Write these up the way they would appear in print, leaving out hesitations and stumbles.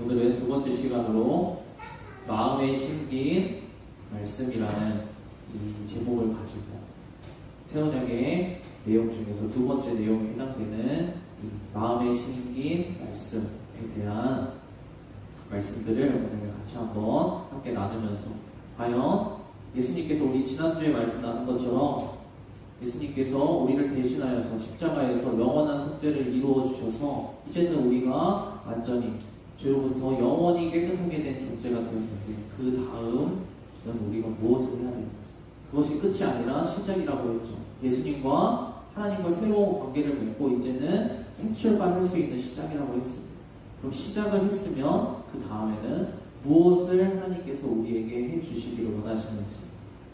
오늘은 두 번째 시간으로 마음에 심긴 말씀이라는 이 제목을 가지고 새언약의 내용 중에서 두 번째 내용에 해당되는 이 마음에 심긴 말씀에 대한 말씀들을 오늘 같이 한번 함께 나누면서 과연 예수님께서 우리 지난주에 말씀 나눈 것처럼 예수님께서 우리를 대신하여서 십자가에서 영원한 속죄를 이루어 주셔서 이제는 우리가 완전히 죄로부터 영원히 깨끗하게 된 존재가 되었는데 그 다음은 우리가 무엇을 해야 되는지, 그것이 끝이 아니라 시작이라고 했죠. 예수님과 하나님과 새로운 관계를 맺고 이제는 새 출발할 수 있는 시작이라고 했습니다. 그럼 시작을 했으면 그 다음에는 무엇을 하나님께서 우리에게 해주시기를 원하시는지,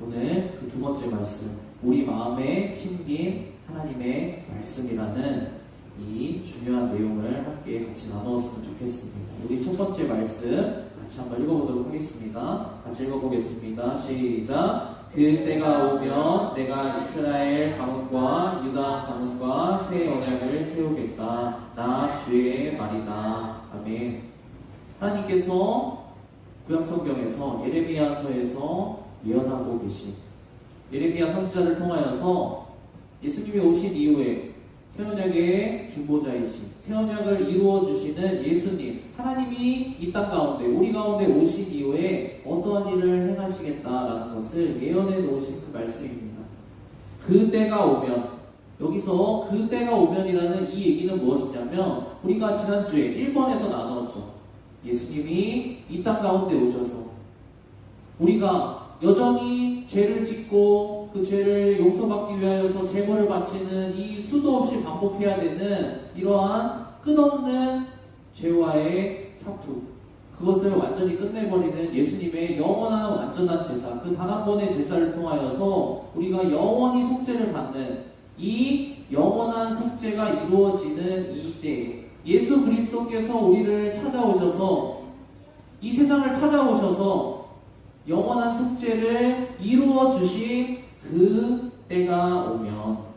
오늘 그 두 번째 말씀, 우리 마음에 심긴 하나님의 말씀이라는 이 중요한 내용을 함께 같이 나누었으면 좋겠습니다. 우리 첫 번째 말씀 같이 한번 읽어보도록 하겠습니다. 같이 읽어보겠습니다. 시작. 그때가 오면 내가 이스라엘 가문과 유다 가문과 새 언약을 세우겠다. 나 주의 말이다. 아멘. 하나님께서 구약성경에서 예레미야서에서 예언하고 계신 예레미야 선지자를 통하여서 예수님이 오신 이후에 새언약의 중보자이신, 새언약을 이루어주시는 예수님, 하나님이 이 땅 가운데, 우리 가운데 오신 이후에 어떠한 일을 행하시겠다라는 것을 예언해 놓으신 그 말씀입니다. 그때가 오면, 여기서 그때가 오면이라는 이 얘기는 무엇이냐면, 우리가 지난주에 1번에서 나누었죠. 예수님이 이 땅 가운데 오셔서 우리가 여전히 죄를 짓고 그 죄를 용서받기 위하여서 제물을 바치는 이 수도 없이 반복해야 되는 이러한 끝없는 죄와의 사투, 그것을 완전히 끝내버리는 예수님의 영원한 완전한 제사, 그 단 한 번의 제사를 통하여서 우리가 영원히 속죄를 받는 이 영원한 속죄가 이루어지는 이때 예수 그리스도께서 우리를 찾아오셔서 이 세상을 찾아오셔서 영원한 속죄를 이루어 주신 그 때가 오면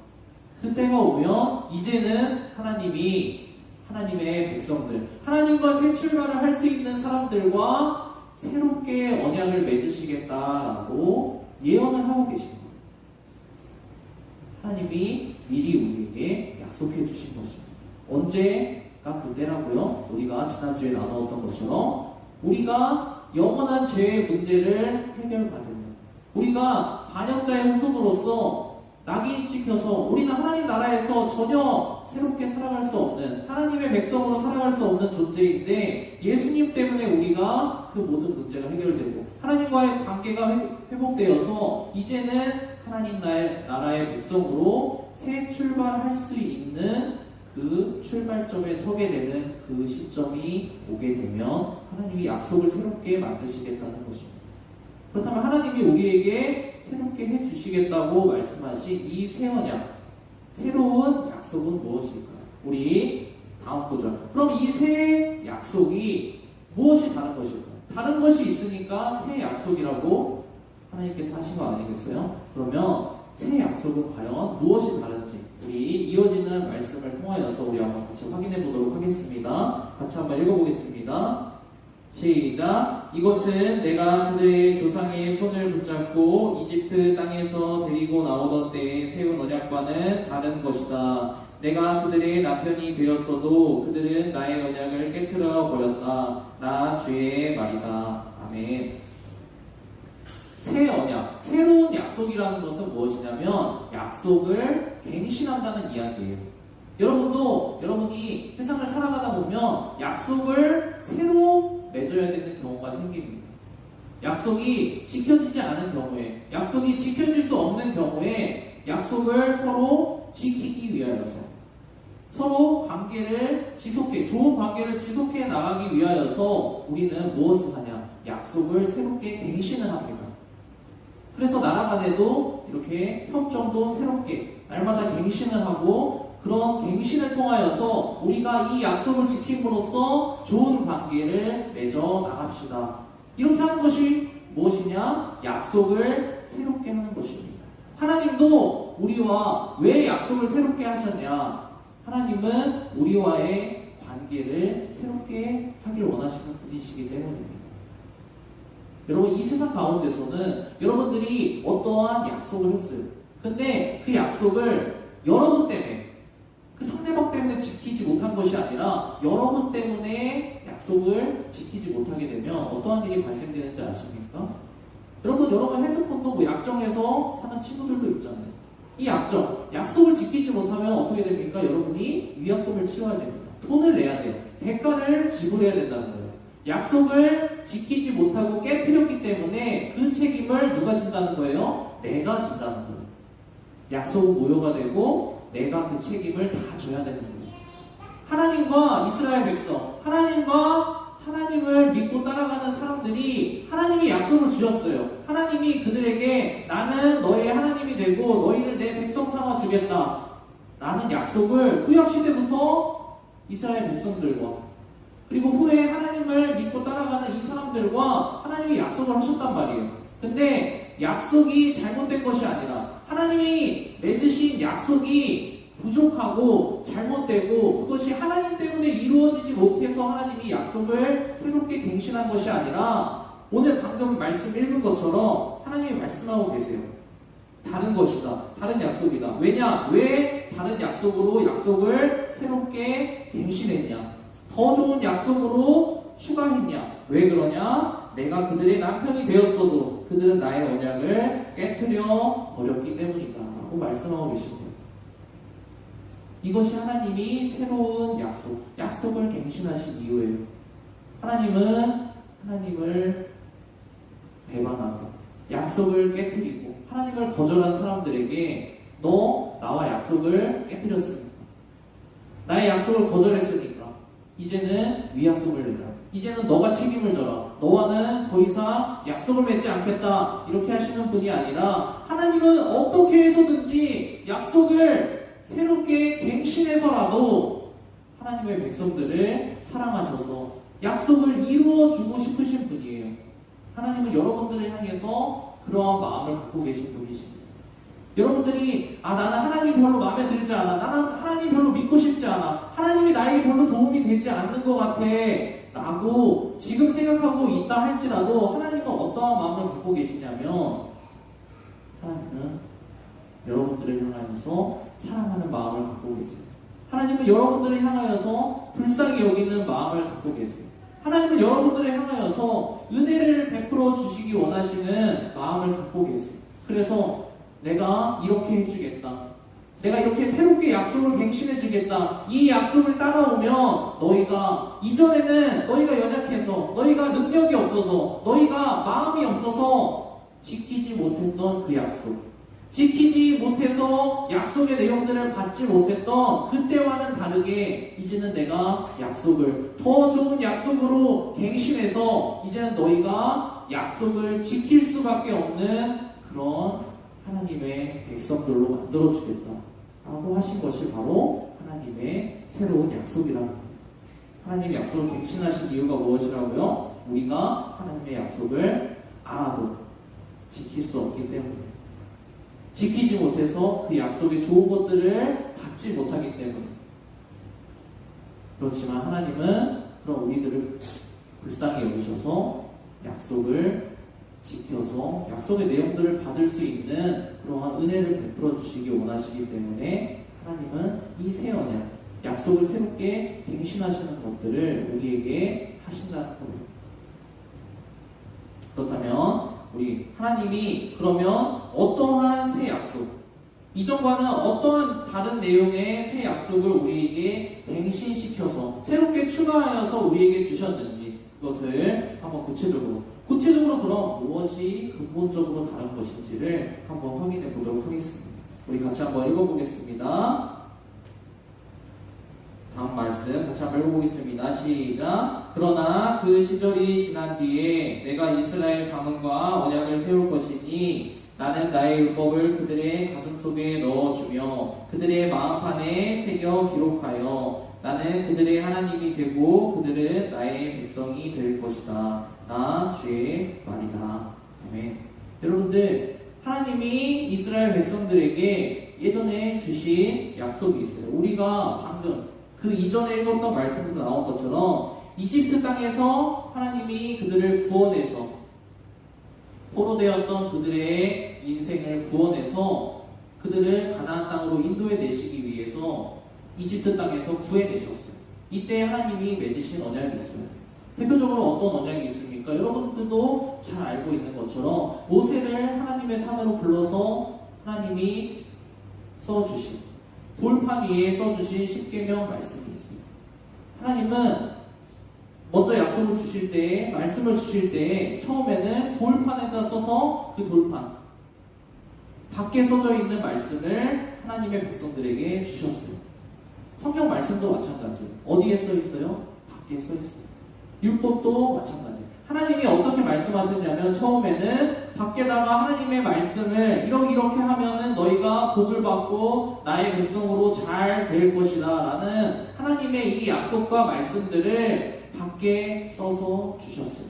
이제는 하나님이 하나님의 백성들, 하나님과 새 출발을 할 수 있는 사람들과 새롭게 언약을 맺으시겠다라고 예언을 하고 계신 거예요. 하나님이 미리 우리에게 약속해 주신 것입니다. 언제가 그때라고요? 우리가 지난주에 나누었던 것처럼 우리가 영원한 죄의 문제를 해결받으면, 우리가 반역자의 후손으로서 낙인이 찍혀서 우리는 하나님 나라에서 전혀 새롭게 살아갈 수 없는, 하나님의 백성으로 살아갈 수 없는 존재인데 예수님 때문에 우리가 그 모든 문제가 해결되고 하나님과의 관계가 회복되어서 이제는 하나님 나라의 백성으로 새 출발할 수 있는 그 출발점에 서게 되는 그 시점이 오게 되면 하나님이 약속을 새롭게 만드시겠다는 것입니다. 그렇다면 하나님이 우리에게 새롭게 해주시겠다고 말씀하신 이 새 언약, 새로운 약속은 무엇일까요? 우리 다음 구절. 그럼 이 새 약속이 무엇이 다른 것일까요? 다른 것이 있으니까 새 약속이라고 하나님께서 하신 거 아니겠어요? 그러면 새 약속은 과연 무엇이 다른지 우리 이어지는 말씀을 통하여서 우리 한번 같이 확인해 보도록 하겠습니다. 같이 한번 읽어보겠습니다. 시작. 이것은 내가 그들의 조상의 손을 붙잡고 이집트 땅에서 데리고 나오던 때에 세운 언약과는 다른 것이다. 내가 그들의 남편이 되었어도 그들은 나의 언약을 깨트려 버렸다. 나 주의 말이다. 아멘. 새 언약, 새로운 약속이라는 것은 무엇이냐면 약속을 갱신한다는 이야기예요. 여러분이 세상을 살아가다 보면 약속을 새로 맺어야 되는 경우가 생깁니다. 약속이 지켜지지 않은 경우에, 약속이 지켜질 수 없는 경우에 약속을 서로 지키기 위하여서, 서로 관계를 지속해, 좋은 관계를 지속해 나가기 위하여서 우리는 무엇을 하냐? 약속을 새롭게 갱신을 합니다. 그래서 나라 간에도 이렇게 협정도 새롭게 날마다 갱신을 하고, 그런 갱신을 통하여서 우리가 이 약속을 지킴으로써 좋은 관계를 맺어 나갑시다. 이렇게 하는 것이 무엇이냐? 약속을 새롭게 하는 것입니다. 하나님도 우리와 왜 약속을 새롭게 하셨냐? 하나님은 우리와의 관계를 새롭게 하길 원하시는 분이시기 때문입니다. 여러분, 이 세상 가운데서는 여러분들이 어떠한 약속을 했어요. 근데 그 약속을 여러분 때문에, 그 상대방 때문에 지키지 못한 것이 아니라 여러분 때문에 약속을 지키지 못하게 되면 어떠한 일이 발생되는지 아십니까? 여러분 핸드폰도 뭐 약정해서 사는 친구들도 있잖아요. 이 약속을 지키지 못하면 어떻게 됩니까? 여러분이 위약금을 치러야 됩니다. 돈을 내야 돼요. 대가를 지불해야 된다는 거예요. 약속을 지키지 못하고 깨뜨렸기 때문에 그 책임을 누가 진다는 거예요? 내가 진다는 거예요. 약속은 무효가 되고 내가 그 책임을 다 져야 되는 거예요. 하나님과 이스라엘 백성, 하나님을 믿고 따라가는 사람들이 하나님이 약속을 주셨어요. 하나님이 그들에게 나는 너의 하나님이 되고 너희를 내 백성 삼아 주겠다 라는 약속을 구약시대부터 이스라엘 백성들과 그리고 후에 하나님을 믿고 따라가는 이 사람들과 하나님이 약속을 하셨단 말이에요. 근데 약속이 잘못된 것이 아니라 하나님이 맺으신 약속이 부족하고 잘못되고 그것이 하나님 때문에 이루어지지 못해서 하나님이 약속을 새롭게 갱신한 것이 아니라 오늘 방금 말씀 읽은 것처럼 하나님이 말씀하고 계세요. 다른 것이다. 다른 약속이다. 왜냐? 왜 다른 약속으로 약속을 새롭게 갱신했냐? 더 좋은 약속으로 추가했냐? 왜 그러냐? 내가 그들의 남편이 되었어도 그들은 나의 언약을 깨트려 버렸기 때문이다 라고 말씀하고 계십니다. 이것이 하나님이 새로운 약속을 갱신하신 이유예요. 하나님은 하나님을 배반하고 약속을 깨트리고 하나님을 거절한 사람들에게 너 나와 약속을 깨트렸으니까, 나의 약속을 거절했으니까 이제는 위약금을 내라. 이제는 너가 책임을 져라. 너와는 더 이상 약속을 맺지 않겠다. 이렇게 하시는 분이 아니라 하나님은 어떻게 해서든지 약속을 새롭게 갱신해서라도 하나님의 백성들을 사랑하셔서 약속을 이루어주고 싶으신 분이에요. 하나님은 여러분들을 향해서 그러한 마음을 갖고 계신 분이십니다. 여러분들이 나는 하나님 별로 마음에 들지 않아, 나는 하나님 별로 믿고 싶지 않아, 하나님이 나에게 별로 도움이 되지 않는 것 같아 라고 지금 생각하고 있다 할지라도 하나님은 어떠한 마음을 갖고 계시냐면 하나님은 여러분들을 향하여서 사랑하는 마음을 갖고 계세요. 하나님은 여러분들을 향하여서 불쌍히 여기는 마음을 갖고 계세요. 하나님은 여러분들을 향하여서 은혜를 베풀어 주시기 원하시는 마음을 갖고 계세요. 그래서 내가 이렇게 해주겠다. 내가 이렇게 새롭게 약속을 갱신해 주겠다. 이 약속을 따라오면 너희가 이전에는 너희가 연약해서 너희가 능력이 없어서 너희가 마음이 없어서 지키지 못했던 그 약속, 지키지 못해서 약속의 내용들을 받지 못했던 그때와는 다르게 이제는 내가 약속을 더 좋은 약속으로 갱신해서 이제는 너희가 약속을 지킬 수밖에 없는 그런 하나님의 백성들로 만들어주겠다 라고 하신 것이 바로 하나님의 새로운 약속이라는 거예요. 하나님의 약속을 갱신하신 이유가 무엇이라고요? 우리가 하나님의 약속을 알아도 지킬 수 없기 때문에, 지키지 못해서 그 약속의 좋은 것들을 받지 못하기 때문에. 그렇지만 하나님은 그런 우리들을 불쌍히 여기셔서 약속을 지켜서 약속의 내용들을 받을 수 있는 그러한 은혜를 베풀어 주시기 원하시기 때문에 하나님은 이 새 언약, 약속을 새롭게 갱신하시는 것들을 우리에게 하신다는 거예요. 그렇다면 우리 하나님이 그러면 어떠한 새 약속, 이전과는 어떠한 다른 내용의 새 약속을 우리에게 갱신시켜서 새롭게 추가하여서 우리에게 주셨는지 그것을 한번 구체적으로 그럼 무엇이 근본적으로 다른 것인지를 한번 확인해 보도록 하겠습니다. 우리 같이 한번 읽어보겠습니다. 다음 말씀 같이 한번 읽어보겠습니다. 시작. 그러나 그 시절이 지난 뒤에 내가 이스라엘 가문과 언약을 세울 것이니 나는 나의 율법을 그들의 가슴속에 넣어주며 그들의 마음판에 새겨 기록하여 나는 그들의 하나님이 되고 그들은 나의 백성이 될 것이다. 나 주의 말이다. 아멘. 여러분들, 하나님이 이스라엘 백성들에게 예전에 주신 약속이 있어요. 우리가 방금 그 이전에 읽었던 말씀에서 나온 것처럼 이집트 땅에서 하나님이 그들을 구원해서 포로되었던 그들의 인생을 구원해서 그들을 가나안 땅으로 인도해 내시기 위해서 이집트 땅에서 구해내셨어요. 이때 하나님이 맺으신 언약이 있어요. 대표적으로 어떤 언약이 있습니까? 여러분들도 잘 알고 있는 것처럼 모세를 하나님의 산으로 불러서 하나님이 써주신 돌판 위에 써주신 십계명 말씀이 있어요. 하나님은 먼저 약속을 주실 때, 말씀을 주실 때 처음에는 돌판에다 써서 그 돌판 밖에 써져 있는 말씀을 하나님의 백성들에게 주셨어요. 성경 말씀도 마찬가지. 어디에 써 있어요? 밖에 써 있어요. 율법도 마찬가지. 하나님이 어떻게 말씀하셨냐면 처음에는 밖에다가 하나님의 말씀을 이렇게 하면은 너희가 복을 받고 나의 백성으로 잘 될 것이다 라는 하나님의 이 약속과 말씀들을 밖에 써서 주셨어요.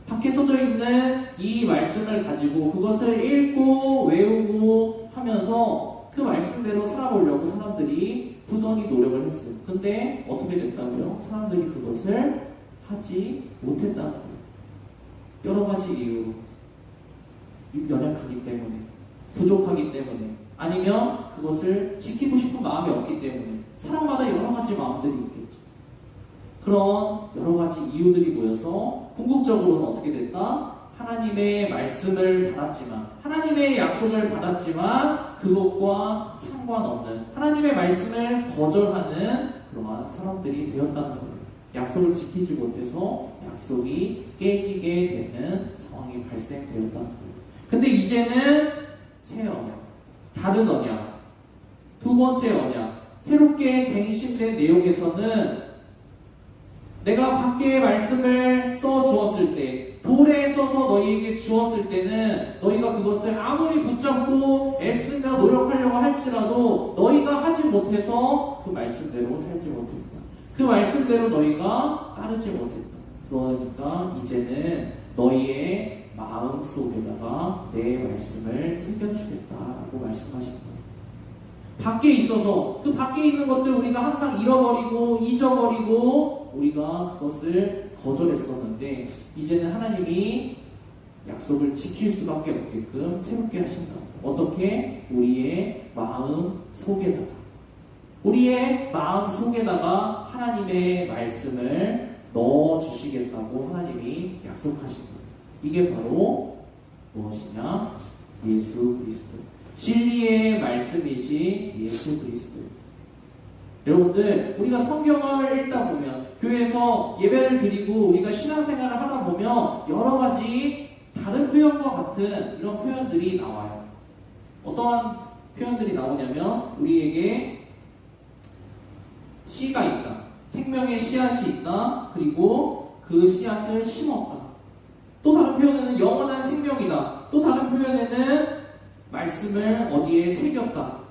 밖에 써져 있는 이 말씀을 가지고 그것을 읽고 외우고 하면서 그 말씀대로 살아보려고 사람들이 부단히 노력을 했어요. 근데 어떻게 됐다고요? 사람들이 그것을 하지 못했다는 거예요. 여러 가지 이유로. 연약하기 때문에, 부족하기 때문에, 아니면 그것을 지키고 싶은 마음이 없기 때문에. 사람마다 여러 가지 마음들이 있겠죠. 그런 여러 가지 이유들이 모여서 궁극적으로는 어떻게 됐다? 하나님의 말씀을 받았지만, 하나님의 약속을 받았지만 그것과 상관없는 하나님의 말씀을 거절하는 그러한 사람들이 되었다는 거예요. 약속을 지키지 못해서 약속이 깨지게 되는 상황이 발생되었다는 거예요. 근데 이제는 새 언약, 다른 언약, 두 번째 언약, 새롭게 갱신된 내용에서는 내가 밖에 말씀을 써 주었을 때, 돌에 써서 너희에게 주었을 때는 너희가 그것을 아무리 붙잡고 애쓰며 노력하려고 할지라도 너희가 하지 못해서 그 말씀대로 살지 못했다. 그 말씀대로 너희가 따르지 못했다. 그러니까 이제는 너희의 마음 속에다가 내 말씀을 새겨주겠다라고 말씀하신 거예요. 밖에 있어서 그 밖에 있는 것들 우리가 항상 잃어버리고 잊어버리고 우리가 그것을 거절했었는데 이제는 하나님이 약속을 지킬 수밖에 없게끔 새롭게 하신다. 어떻게? 우리의 마음 속에다가 하나님의 말씀을 넣어주시겠다고 하나님이 약속하신 거예요. 이게 바로 무엇이냐? 예수 그리스도. 진리의 말씀이신 예수 그리스도예요. 여러분들, 우리가 성경을 읽다 보면, 교회에서 예배를 드리고 우리가 신앙생활을 하다 보면 여러 가지 다른 표현과 같은 이런 표현들이 나와요. 어떠한 표현들이 나오냐면 우리에게 씨가 있다. 생명의 씨앗이 있다. 그리고 그 씨앗을 심었다. 또 다른 표현에는 영원한 생명이다. 또 다른 표현에는 말씀을 어디에 새겼다.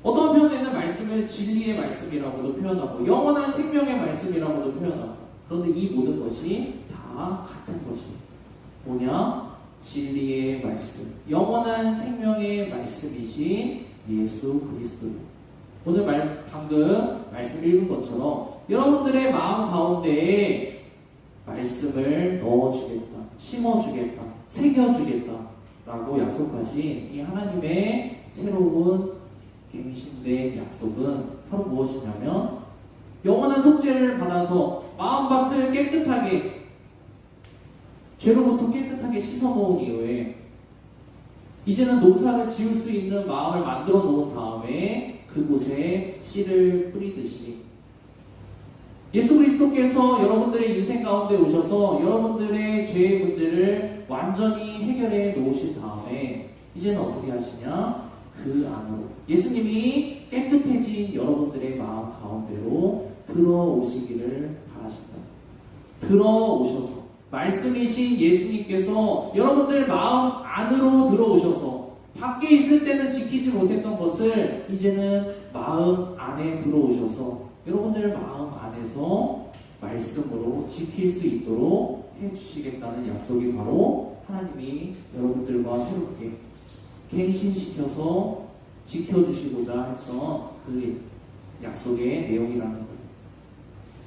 어떤 표현에는 말씀을 진리의 말씀이라고도 표현하고 영원한 생명의 말씀이라고도 표현하고 그런데 이 모든 것이 다 같은 것이 뭐냐? 진리의 말씀, 영원한 생명의 말씀이신 예수 그리스도. 오늘 방금 말씀 읽은 것처럼 여러분들의 마음 가운데에 말씀을 넣어주겠다, 심어주겠다, 새겨주겠다 라고 약속하신 이 하나님의 새로운 갱신된 약속은 바로 무엇이냐면 영원한 속죄를 받아서 마음밭을 깨끗하게 죄로부터 깨끗하게 씻어놓은 이후에 이제는 농사를 지을 수 있는 마음을 만들어 놓은 다음에 그곳에 씨를 뿌리듯이 예수 그리스도께서 여러분들의 인생 가운데 오셔서 여러분들의 죄의 문제를 완전히 해결해 놓으신 다음에 이제는 어떻게 하시냐? 그 안으로 예수님이 깨끗해진 여러분들의 마음 가운데로 들어오시기를 바라신다. 들어오셔서 말씀이신 예수님께서 여러분들 마음 안으로 들어오셔서 밖에 있을 때는 지키지 못했던 것을 이제는 마음 안에 들어오셔서 여러분들 마음 안에서 말씀으로 지킬 수 있도록 해주시겠다는 약속이 바로 하나님이 여러분들과 새롭게 갱신시켜서 지켜주시고자 했던 그 일. 약속의 내용이라는 거예요.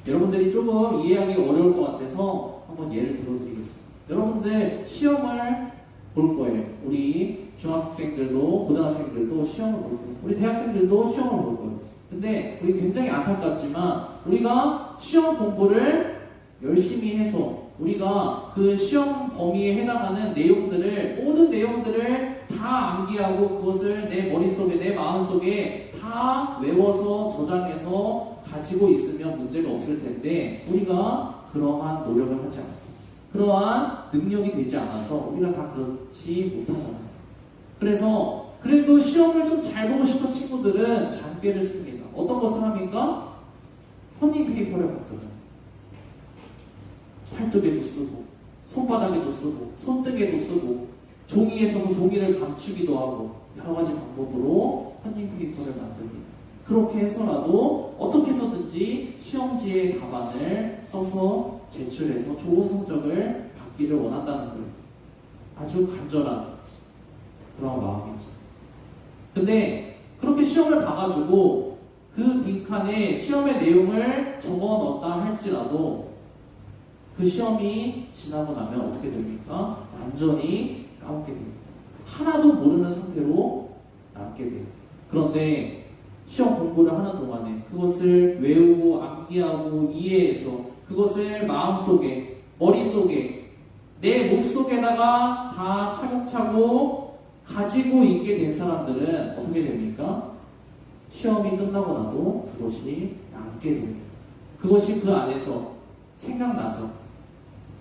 여러분들이 조금 이해하기 어려울 것 같아서 한번 예를 들어드리겠습니다. 여러분들 시험을 볼 거예요. 우리 중학생들도 고등학생들도 시험을 볼 거예요. 우리 대학생들도 시험을 볼 거예요. 근데 우리 굉장히 안타깝지만 우리가 시험 공부를 열심히 해서 우리가 그 시험 범위에 해당하는 내용들을 모든 내용들을 다 암기하고 그것을 내 머릿속에 내 마음속에 다 외워서 저장해서 가지고 있으면 문제가 없을 텐데 우리가 그러한 노력을 하지 않고 그러한 능력이 되지 않아서 우리가 다 그렇지 못하잖아요. 그래서 그래도 시험을 좀 잘 보고 싶은 친구들은 잔꾀를 씁니다. 어떤 것을 합니까? 커닝 페이퍼를 만들어요. 팔뚝에도 쓰고 손바닥에도 쓰고 손등에도 쓰고 종이에 써서 종이를 감추기도 하고 여러 가지 방법으로 커닝 페이퍼를 만듭니다. 그렇게 해서라도 어떻게 해서든지 시험지에 답안을 써서 제출해서 좋은 성적을 받기를 원한다는 거예요. 아주 간절한 그런 마음이죠. 근데 그렇게 시험을 봐가지고 그 빈칸에 시험의 내용을 적어 넣었다 할지라도 그 시험이 지나고 나면 어떻게 됩니까? 완전히 까먹게 됩니다. 하나도 모르는 상태로 남게 돼요. 그런데 시험 공부를 하는 동안에 그것을 외우고 암기하고 이해해서 그것을 마음속에 머릿속에 내 몸속에다가 다 차곡차곡 가지고 있게 된 사람들은 어떻게 됩니까? 시험이 끝나고 나도 그것이 남게 됩니다. 그것이 그 안에서 생각나서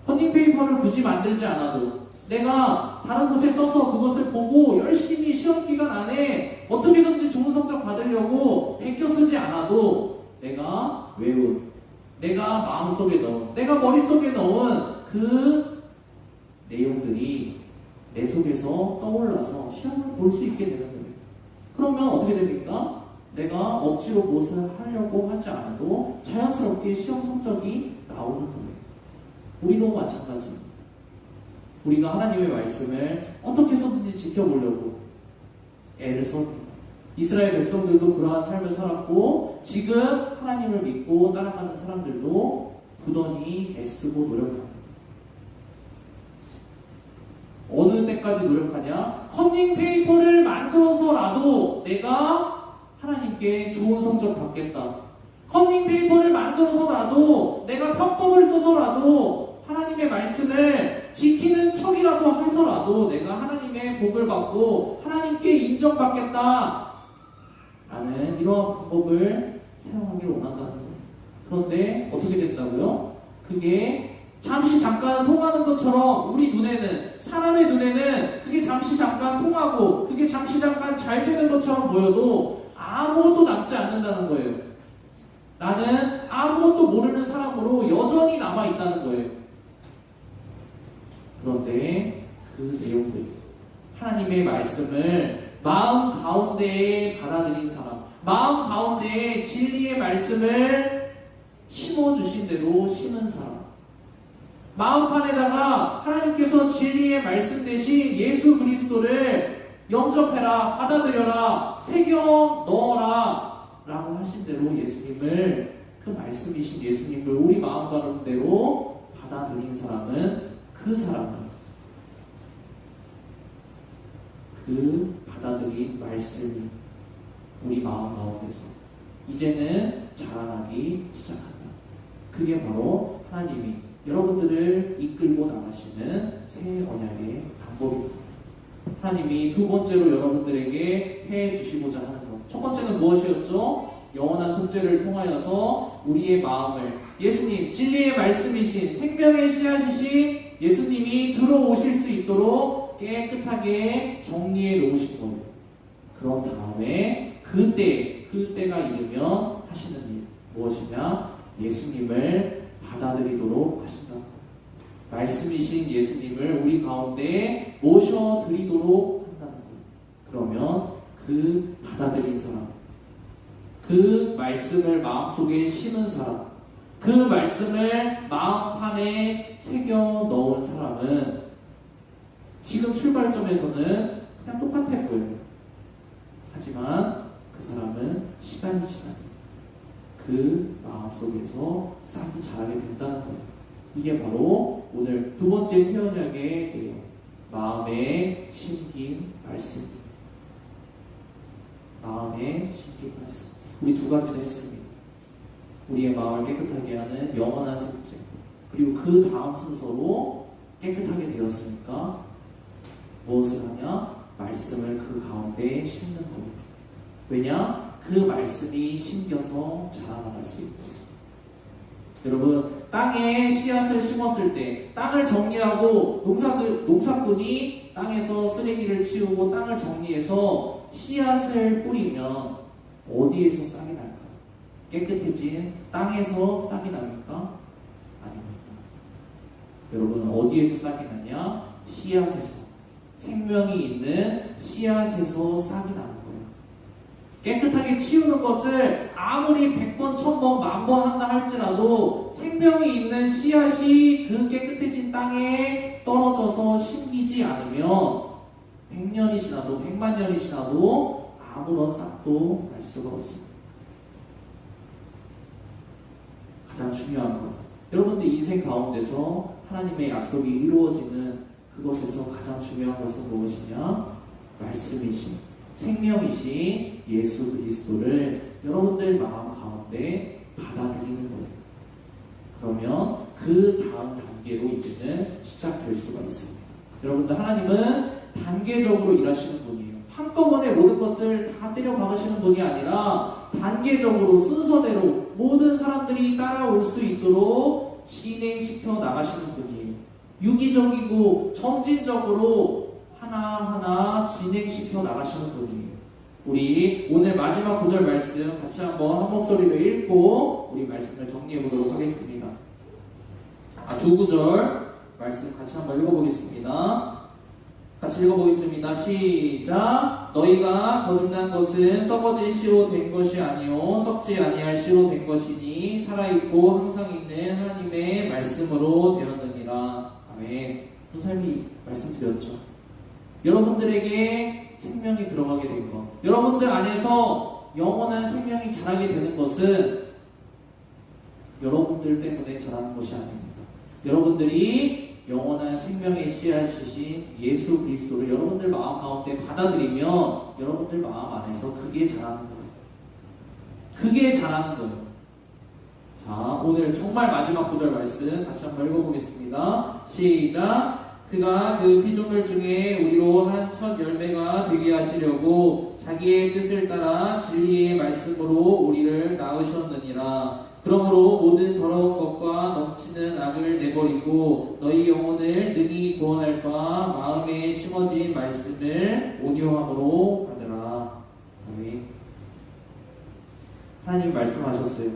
커닝페이퍼를 굳이 만들지 않아도 내가 다른 곳에 써서 그것을 보고 열심히 시험 기간 안에 어떻게든지 좋은 성적 받으려고 베껴 쓰지 않아도 내가 외운, 내가 마음속에 넣은, 내가 머릿속에 넣은 그 내용들이 내 속에서 떠올라서 시험을 볼 수 있게 되는 거예요. 그러면 어떻게 됩니까? 내가 억지로 무엇을 하려고 하지 않아도 자연스럽게 시험 성적이 나오는 거예요. 우리도 마찬가지입니다. 우리가 하나님의 말씀을 어떻게 해서든지 지켜보려고 애를 씁니다. 이스라엘 백성들도 그러한 삶을 살았고 지금 하나님을 믿고 따라가는 사람들도 부단히 애쓰고 노력합니다. 어느 때까지 노력하냐? 커닝페이퍼를 만들어서라도 내가 하나님께 좋은 성적 받겠다. 커닝페이퍼를 만들어서라도 내가 편법을 써서라도 하나님의 말씀을 지키는 척이라도 해서라도 내가 하나님의 복을 받고 하나님께 인정받겠다 라는 이러한 방법을 사용하기를 원한다는 거예요. 그런데 어떻게 된다고요? 그게 잠시 잠깐 통하는 것처럼 우리 눈에는, 사람의 눈에는 그게 잠시 잠깐 통하고 그게 잠시 잠깐 잘 되는 것처럼 보여도 아무것도 남지 않는다는 거예요. 나는 아무것도 모르는 사람으로 여전히 남아있다는 거예요. 그런데 그 내용들, 하나님의 말씀을 마음 가운데에 받아들인 사람, 마음 가운데에 진리의 말씀을 심어주신 대로 심은 사람, 마음판에다가 하나님께서 진리의 말씀 대신 예수 그리스도를 영접해라, 받아들여라, 새겨 넣어라 라고 하신 대로 예수님을, 그 말씀이신 예수님을 우리 마음 가운데로 받아들인 사람은 그 받아들인 말씀이 우리 마음 가운데서 이제는 자라나기 시작한다. 그게 바로 하나님이 여러분들을 이끌고 나가시는 새 언약의 방법입니다. 하나님이 두 번째로 여러분들에게 해주시고자 하는 것, 첫 번째는 무엇이었죠? 영원한 속죄를 통하여서 우리의 마음을 예수님, 진리의 말씀이신 생명의 씨앗이신 예수님이 들어오실 수 있도록 깨끗하게 정리해 놓으신 거예요. 그런 다음에 그때가 이르면 하시는 일 무엇이냐? 예수님을 받아들이도록 하신다. 말씀이신 예수님을 우리 가운데 모셔드리도록 한다는 거예요. 그러면 그 받아들인 사람, 그 말씀을 마음속에 심은 사람, 그 말씀을 마음판에 새겨 넣은 사람은 지금 출발점에서는 그냥 똑같아 보여요. 하지만 그 사람은 시간이 지나면 그 마음 속에서 싹이 자라게 된다는 거예요. 이게 바로 오늘 두 번째 새 언약의 내용, 마음에 심긴 말씀. 마음에 심긴 말씀. 우리 두 가지를 했습니다. 우리의 마음을 깨끗하게 하는 영원한 속죄, 그리고 그 다음 순서로 깨끗하게 되었으니까 무엇을 하냐? 말씀을 그 가운데 심는 거예요. 왜냐? 그 말씀이 심겨서 자라나갈 수 있고. 여러분, 땅에 씨앗을 심었을 때 땅을 정리하고 농사꾼이 땅에서 쓰레기를 치우고 땅을 정리해서 씨앗을 뿌리면 어디에서 싹이 날까요? 깨끗해진 땅에서 싹이 납니까? 아닙니다. 여러분, 어디에서 싹이 나냐? 씨앗에서. 생명이 있는 씨앗에서 싹이 나는 거예요. 깨끗하게 치우는 것을 아무리 100번, 1000번, 10,000번 한다 할지라도 생명이 있는 씨앗이 그 깨끗해진 땅에 떨어져서 심기지 않으면 100년이 지나도 100만 년이 지나도 아무런 싹도 날 수가 없습니다. 가장 중요한 것, 여러분들 인생 가운데서 하나님의 약속이 이루어지는 그것에서 가장 중요한 것은 무엇이냐? 말씀이신, 생명이신 예수 그리스도를 여러분들 마음 가운데 받아들이는 거예요. 그러면 그 다음 단계로 이제는 시작될 수가 있습니다. 여러분들, 하나님은 단계적으로 일하시는 분이에요. 한꺼번에 모든 것을 다 때려 박으시는 분이 아니라 단계적으로 순서대로 모든 사람들이 따라올 수 있도록 진행시켜 나가시는 분이에요. 유기적이고 점진적으로 하나하나 진행시켜 나가시는 분이에요. 우리 오늘 마지막 구절 말씀 같이 한번 한 목소리로 읽고 우리 말씀을 정리해 보도록 하겠습니다. 두 구절 말씀 같이 한번 읽어보겠습니다. 같이 읽어보겠습니다. 시작. 너희가 거듭난 것은 썩어진 씨로 된 것이 아니요 썩지 아니할 씨로 된 것이니 살아있고 항상 있는 하나님의 말씀으로 되었느니라. 아멘. 선생님이 말씀드렸죠. 여러분들에게 생명이 들어가게 된 것, 여러분들 안에서 영원한 생명이 자라게 되는 것은 여러분들 때문에 자라는 것이 아닙니다. 여러분들이 영원한 생명의 씨앗이신 예수 그리스도를 여러분들 마음 가운데 받아들이면 여러분들 마음 안에서 그게 자라는 거예요. 그게 자라는 거예요. 자, 오늘 정말 마지막 구절 말씀 같이 한번 읽어보겠습니다. 시작. 그가 그 피조물 중에 우리로 한 첫 열매가 되게 하시려고 자기의 뜻을 따라 진리의 말씀으로 우리를 낳으셨느니라. 그러므로 모든 더러운 것과 넘치는 악을 내버리고 너희 영혼을 능히 구원할 바 마음에 심어진 말씀을 온유함으로 받으라. 아멘. 하나님이 말씀하셨어요.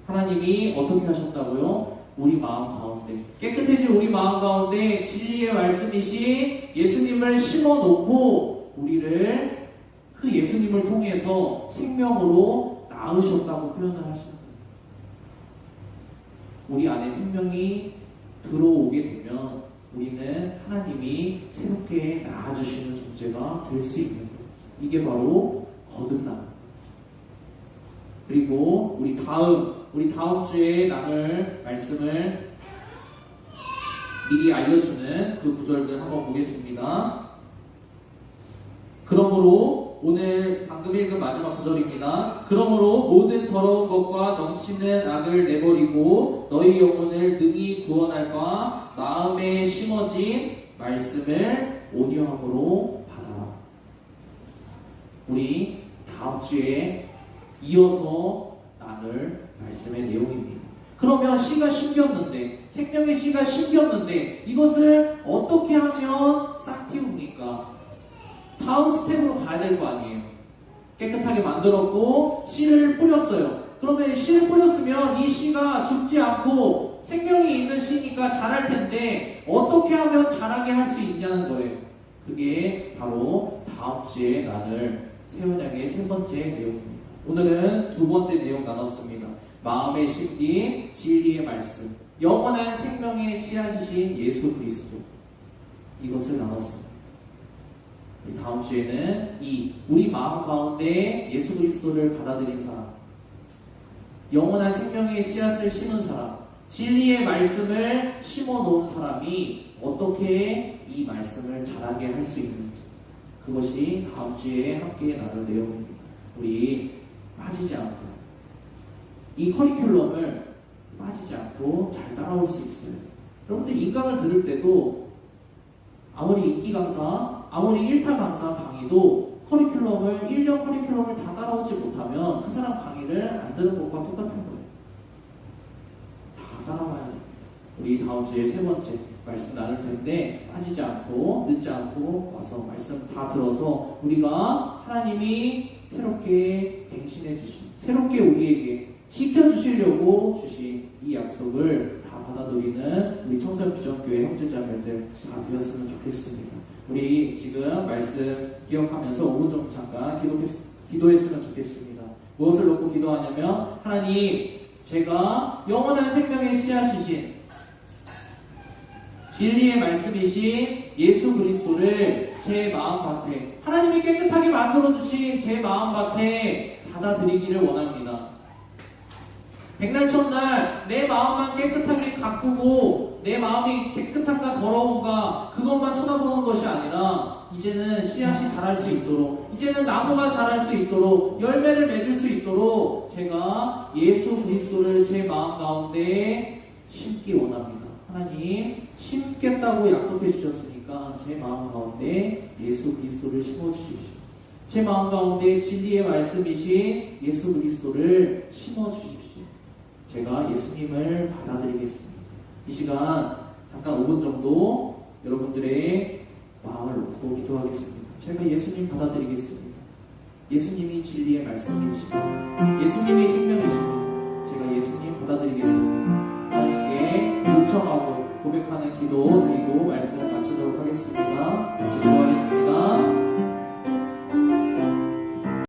하나님이 어떻게 하셨다고요? 우리 마음 가운데, 깨끗해진 우리 마음 가운데 진리의 말씀이신 예수님을 심어놓고 우리를 그 예수님을 통해서 생명으로 낳으셨다고 표현을 하시는 거예요. 우리 안에 생명이 들어오게 되면 우리는 하나님이 새롭게 낳아주시는 존재가 될 수 있는 거예요. 이게 바로 거듭남. 그리고 우리 다음 주에 나눌 말씀을 미리 알려주는 그 구절들 한번 보겠습니다. 그러므로 오늘 방금 읽은 마지막 구절입니다. 그러므로 모든 더러운 것과 넘치는 악을 내버리고 너희 영혼을 능히 구원할 바 마음에 심어진 말씀을 온유함으로 받아라. 우리 다음 주에 이어서 나눌 말씀의 내용입니다. 그러면 씨가 심겼는데, 생명의 씨가 심겼는데 이것을 어떻게 하면 싹 틔웁니까? 다음 스텝으로 가야 될 거 아니에요. 깨끗하게 만들었고 씨를 뿌렸어요. 그러면 씨를 뿌렸으면 이 씨가 죽지 않고 생명이 있는 씨니까 자랄 텐데 어떻게 하면 자라게 할 수 있냐는 거예요. 그게 바로 다음 주에 나눌 새 언약의 세 번째 내용입니다. 오늘은 두 번째 내용 나눴습니다. 마음에 심긴 진리의 말씀, 영원한 생명의 씨앗이신 예수 그리스도, 이것을 나눴습니다. 다음 주에는 우리 마음 가운데 예수 그리스도를 받아들인 사람, 영원한 생명의 씨앗을 심은 사람, 진리의 말씀을 심어 놓은 사람이 어떻게 이 말씀을 자라게 할 수 있는지, 그것이 다음 주에 함께 나눌 내용입니다. 우리 빠지지 않고 이 커리큘럼을 빠지지 않고 잘 따라올 수 있어요. 여러분들 인강을 들을 때도 아무리 인기 강사, 아무리 1타 강사 강의도 커리큘럼을 1년 커리큘럼을 다 따라오지 못하면 그 사람 강의를 안 들은 것과 똑같은 거예요. 다 따라와야 돼요. 우리 다음 주에 세 번째 말씀 나눌 텐데 빠지지 않고 늦지 않고 와서 말씀 다 들어서 우리가 하나님이 새롭게 갱신해 주신, 새롭게 우리에게 지켜주시려고 주신 이 약속을 다 받아들이는 우리 청소년비전교회 형제자매들 다 되었으면 좋겠습니다. 우리 지금 말씀 기억하면서 5분 정도 잠깐 기도했으면 좋겠습니다. 무엇을 놓고 기도하냐면, 하나님, 제가 영원한 생명의 씨앗이신 진리의 말씀이신 예수 그리스도를 제 마음밭에, 하나님이 깨끗하게 만들어주신 제 마음밭에 받아들이기를 원합니다. 백날 첫날 내 마음만 깨끗하게 가꾸고 내 마음이 깨끗한가 더러운가 그것만 쳐다보는 것이 아니라, 이제는 씨앗이 자랄 수 있도록, 이제는 나무가 자랄 수 있도록, 열매를 맺을 수 있도록 제가 예수 그리스도를 제 마음 가운데 심기 원합니다. 하나님, 심겠다고 약속해 주셨으니까 제 마음 가운데 예수 그리스도를 심어주십시오. 제 마음 가운데 진리의 말씀이신 예수 그리스도를 심어주십시오. 제가 예수님을 받아들이겠습니다. 이 시간 잠깐 5분 정도 여러분들의 마음을 놓고 기도하겠습니다. 제가 예수님 받아들이겠습니다. 예수님이 진리의 말씀이시고 예수님이 생명이시고 제가 예수님 받아들이겠습니다. 하나님께 요청하고 고백하는 기도 드리고 말씀을 마치도록 하겠습니다.